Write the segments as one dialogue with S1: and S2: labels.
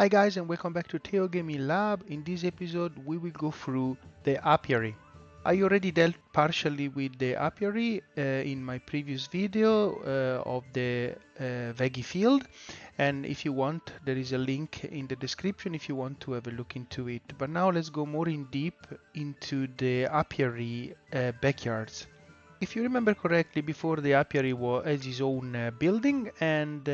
S1: Hi guys, and welcome back to TeoGamingLab. In this episode we will go through the apiary. I already dealt partially with the apiary in my previous video of the veggie field, and if you want there is a link in the description if you want to have a look into it. But now let's go more in deep into the apiary backyards. If you remember correctly, before the apiary has its own building, and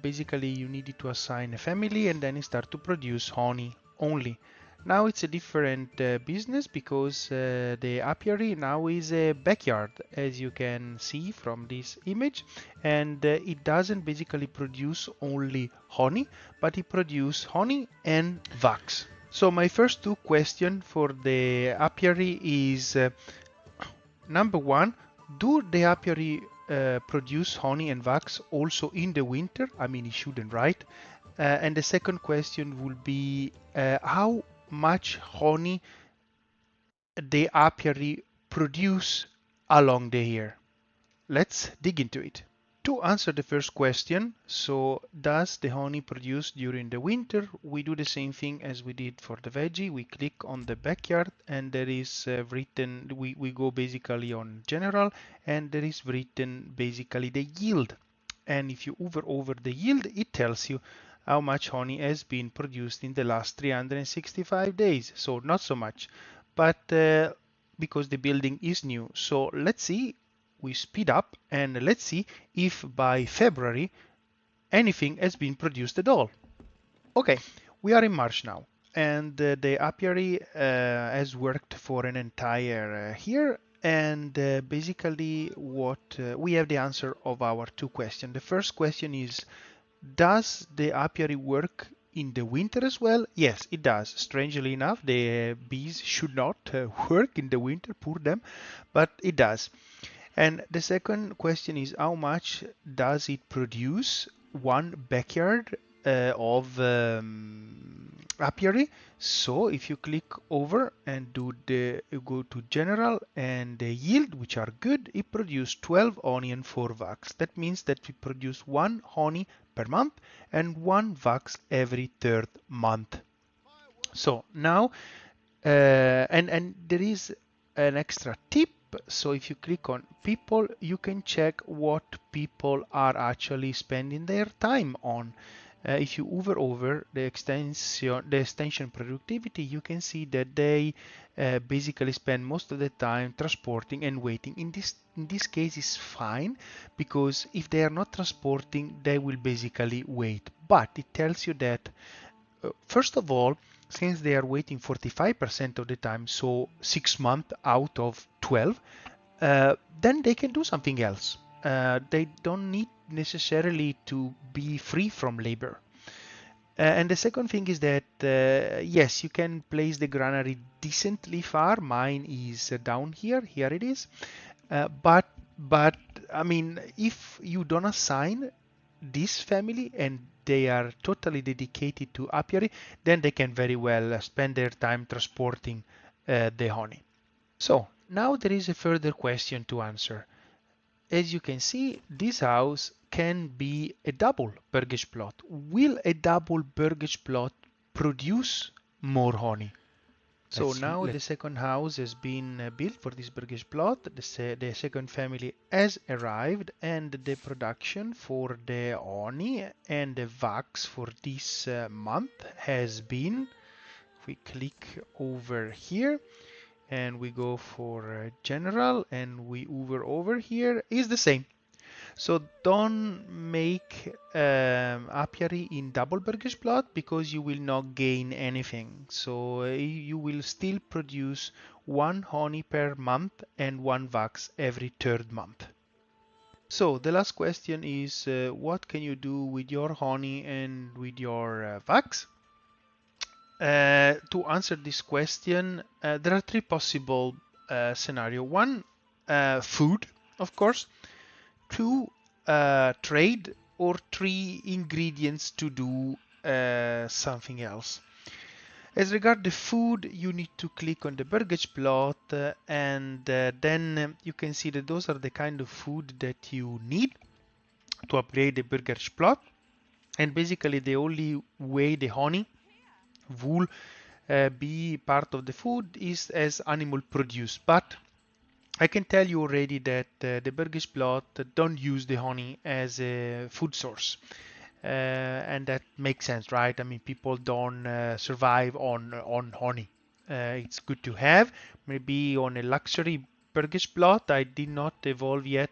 S1: basically you needed to assign a family and then it start to produce honey only. Now it's a different business because the apiary now is a backyard, as you can see from this image, and it doesn't basically produce only honey, but it produces honey and wax. So my first two questions for the apiary is number one, do the apiary produce honey and wax also in the winter? I mean, it shouldn't, right? And the second question will be how much honey the apiary produce along the year? Let's dig into it. To answer the first question, so does the honey produce during the winter? We do the same thing as we did for the veggie. We click on the backyard and there is written, we go basically on general, and there is written basically the yield. And if you hover over the yield, it tells you how much honey has been produced in the last 365 days. So not so much, but because the building is new. So let's see, we speed up and let's see if by February anything has been produced at all. Okay, we are in March now, and the apiary has worked for an entire year, and basically what we have the answer of our two questions. The first question is, does the apiary work in the winter as well? Yes, it does. Strangely enough, the bees should not work in the winter, poor them, but it does. And the second question is, how much does it produce one backyard of apiary? So if you click over and go to general and the yield, which are good, it produces 12 honey and 4 wax. That means that we produce 1 honey per month and 1 wax every third month. So now, and there is an extra tip. So if you click on people, you can check what people are actually spending their time on. If you hover over the extension productivity, you can see that they basically spend most of the time transporting and waiting. In this case, is fine, because if they are not transporting, they will basically wait. But it tells you that first of all, since they are waiting 45% of the time, so 6 months out of 12, then they can do something else. They don't need necessarily to be free from labor. And the second thing is that, yes, you can place the granary decently far. Mine is down here. Here it is. But I mean, if you don't assign this family and they are totally dedicated to apiary, then they can very well spend their time transporting the honey. So now there is a further question to answer. As you can see, this house can be a double burgage plot. Will a double burgage plot produce more honey? So now the second house has been built for this burgage plot. The second family has arrived, and the production for the honey and the wax for this month has been, if we click over here and we go for general and we hover over here, is the same. So don't make apiary in double burgage plot, because you will not gain anything. So you will still produce 1 honey per month and 1 wax every third month. So the last question is, what can you do with your honey and with your wax? To answer this question, there are 3 possible scenarios. One, food, of course. 2, trade, or 3, ingredients to do something else. As regard the food, you need to click on the burgage plot, and then you can see that those are the kind of food that you need to upgrade the burgage plot. And basically the only way the honey wool be part of the food is as animal produce. But I can tell you already that the Burgage plot don't use the honey as a food source. And that makes sense, right? I mean, people don't survive on honey. It's good to have. Maybe on a luxury Burgage plot, I did not evolve yet,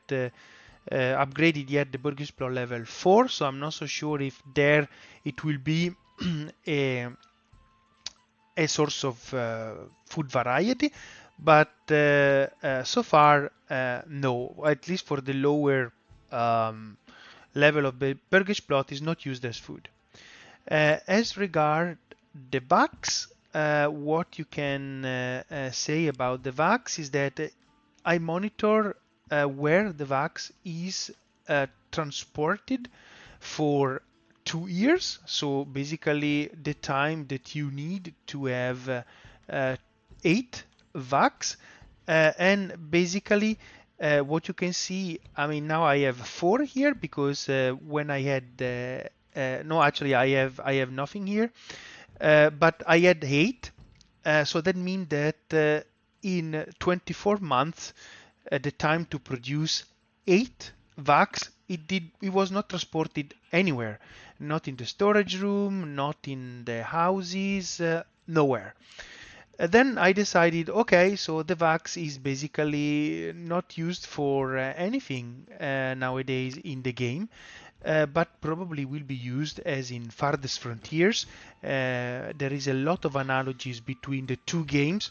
S1: upgraded yet the Burgage plot level 4, so I'm not so sure if there it will be a source of food variety, but so far no, at least for the lower level of the Burgage plot is not used as food. As regard the VAX, what you can say about the VAX is that I monitor where the VAX is transported for 2 years. So basically the time that you need to have 8 VAX. And basically what you can see, I mean, now I have 4 here because when I had no, actually I have nothing here, but I had 8. So that means that in 24 months, the time to produce 8 VAX, it was not transported anywhere, not in the storage room, not in the houses, nowhere. Then I decided, okay, so the VAX is basically not used for anything nowadays in the game, but probably will be used as in Farthest Frontiers. There is a lot of analogies between the two games.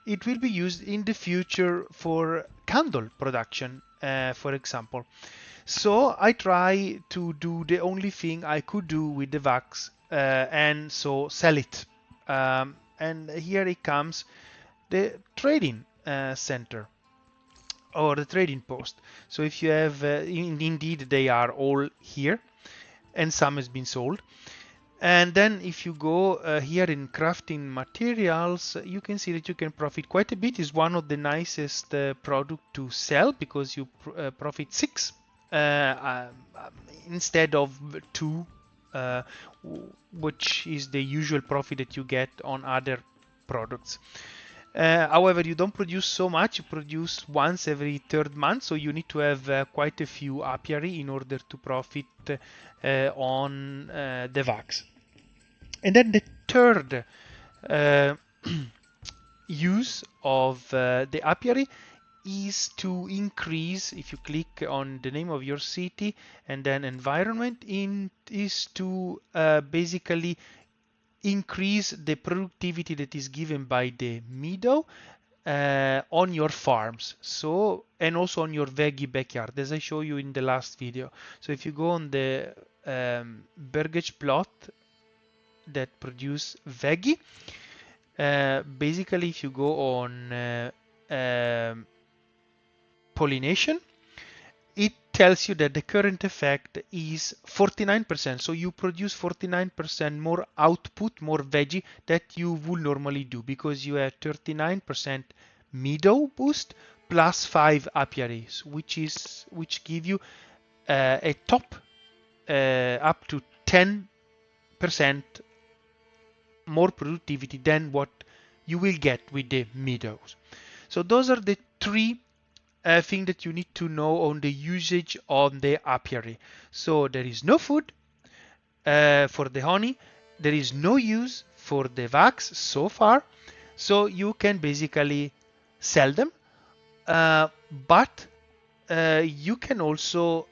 S1: It will be used in the future for candle production, for example. So I try to do the only thing I could do with the VAX, and so sell it. And here it comes the trading center or the trading post. So if you have, indeed they are all here, and some has been sold. And then if you go here in crafting materials, you can see that you can profit quite a bit. It's one of the nicest product to sell because you profit 6 instead of 2, which is the usual profit that you get on other products. However, you don't produce so much. You produce once every third month, so you need to have quite a few apiary in order to profit on the VAX. And then the third use of the apiary is to increase, if you click on the name of your city and then environment, is to basically increase the productivity that is given by the meadow on your farms, so, and also on your veggie backyard, as I show you in the last video. So if you go on the Burgage plot that produce veggie, basically if you go on pollination, it tells you that the current effect is 49%. So you produce 49% more output, more veggie that you would normally do because you have 39% meadow boost plus 5 apiaries, which give you a top up to 10% more productivity than what you will get with the meadows. So those are the 3 thing that you need to know on the usage on the apiary. So there is no food for the honey, there is no use for the wax so far, so you can basically sell them, but you can also,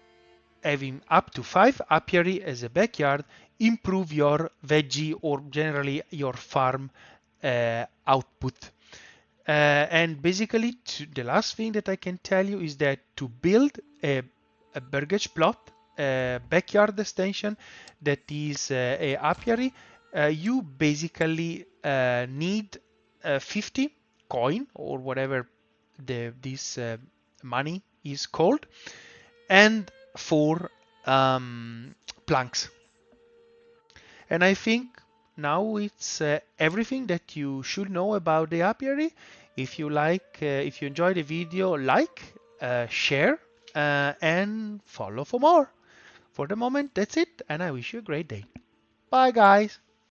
S1: having up to 5 apiary as a backyard, improve your veggie or generally your farm output. And basically, the last thing that I can tell you is that to build a Burgage plot, a backyard extension that is a apiary, you basically need 50 coin or whatever this money is called, and 4 planks. And I think now it's everything that you should know about the apiary. If you like, if you enjoyed the video, like, share, and follow for more. For the moment, that's it, and I wish you a great day. Bye, guys.